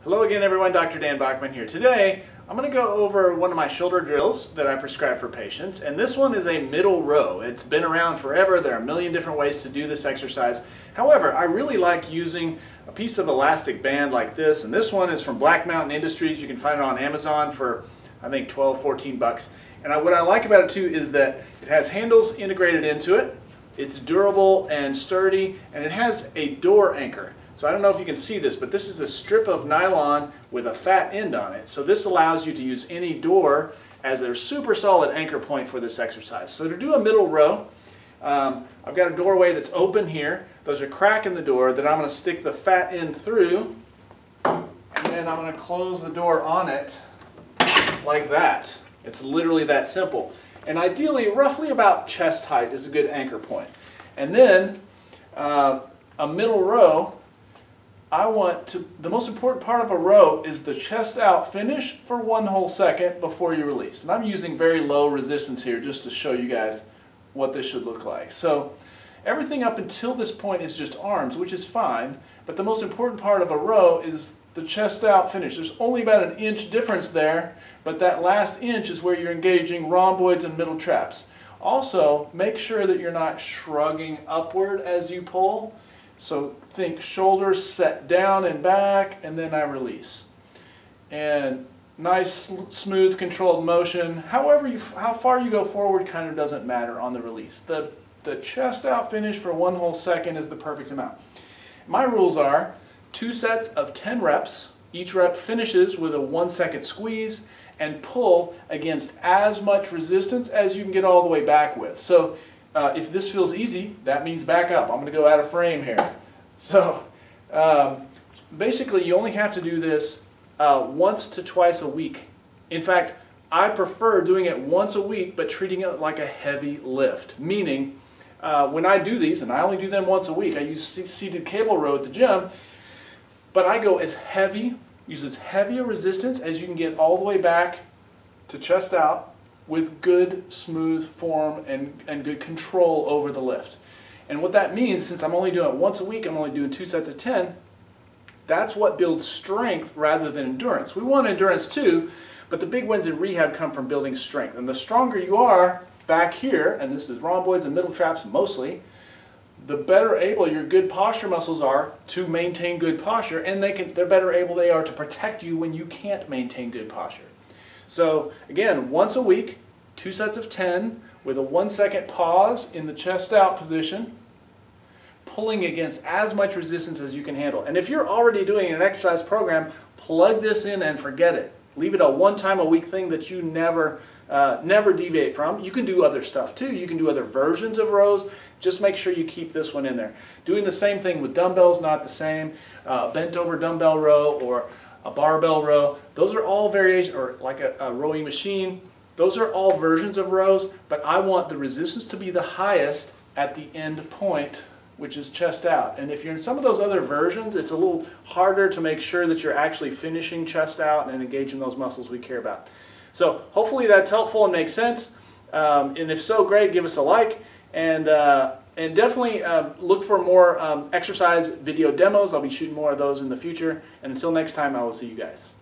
Hello again everyone, Dr. Dan Bockmann here. Today I'm going to go over one of my shoulder drills that I prescribe for patients, and this one is a middle row. It's been around forever. There are a million different ways to do this exercise. However, I really like using a piece of elastic band like this, and this one is from Black Mountain Industries. You can find it on Amazon for I think 12, 14 bucks. And what I like about it too is that it has handles integrated into it. It's durable and sturdy, and it has a door anchor. So I don't know if you can see this, but this is a strip of nylon with a fat end on it. So this allows you to use any door as a super solid anchor point for this exercise. So to do a middle row, I've got a doorway that's open here. There's a crack in the door that I'm going to stick the fat end through, and then I'm going to close the door on it like that. It's literally that simple. And ideally, roughly about chest height is a good anchor point. And then a middle row, the most important part of a row is the chest out finish for 1 whole second before you release. And I'm using very low resistance here just to show you guys what this should look like. So everything up until this point is just arms, which is fine, but the most important part of a row is the chest out finish. There's only about an inch difference there, but that last inch is where you're engaging rhomboids and middle traps. Also, make sure that you're not shrugging upward as you pull. So think shoulders set down and back, and then I release. And nice, smooth, controlled motion. How far you go forward kind of doesn't matter on the release. The chest out finish for 1 whole second is the perfect amount. My rules are 2 sets of 10 reps. Each rep finishes with a 1 second squeeze and pull against as much resistance as you can get all the way back with. So if this feels easy, that means back up. I'm going to go out of frame here. So basically you only have to do this once to twice a week. In fact, I prefer doing it once a week but treating it like a heavy lift. Meaning when I do these, and I only do them once a week, I use seated cable row at the gym, but I go use as heavy a resistance as you can get all the way back to chest out, with good smooth form and good control over the lift. And what that means, since I'm only doing it once a week, I'm only doing 2 sets of 10, that's what builds strength rather than endurance. We want endurance too, but the big wins in rehab come from building strength. And the stronger you are back here, and this is rhomboids and middle traps mostly, the better able your good posture muscles are to maintain good posture, and they're better able they are to protect you when you can't maintain good posture. So again, once a week, 2 sets of 10 with a 1 second pause in the chest out position, pulling against as much resistance as you can handle. And if you're already doing an exercise program, plug this in and forget it. Leave it a 1 time a week thing that you never deviate from. You can do other stuff too. You can do other versions of rows. Just make sure you keep this one in there. Doing the same thing with dumbbells, not the same. Bent over dumbbell row or a barbell row, those are all variations, or like a rowing machine. Those are all versions of rows, but I want the resistance to be the highest at the end point, which is chest out. And if you're in some of those other versions, it's a little harder to make sure that you're actually finishing chest out and engaging those muscles we care about. So hopefully that's helpful and makes sense. And if so, great, give us a like. And definitely look for more exercise video demos. I'll be shooting more of those in the future. And until next time, I will see you guys.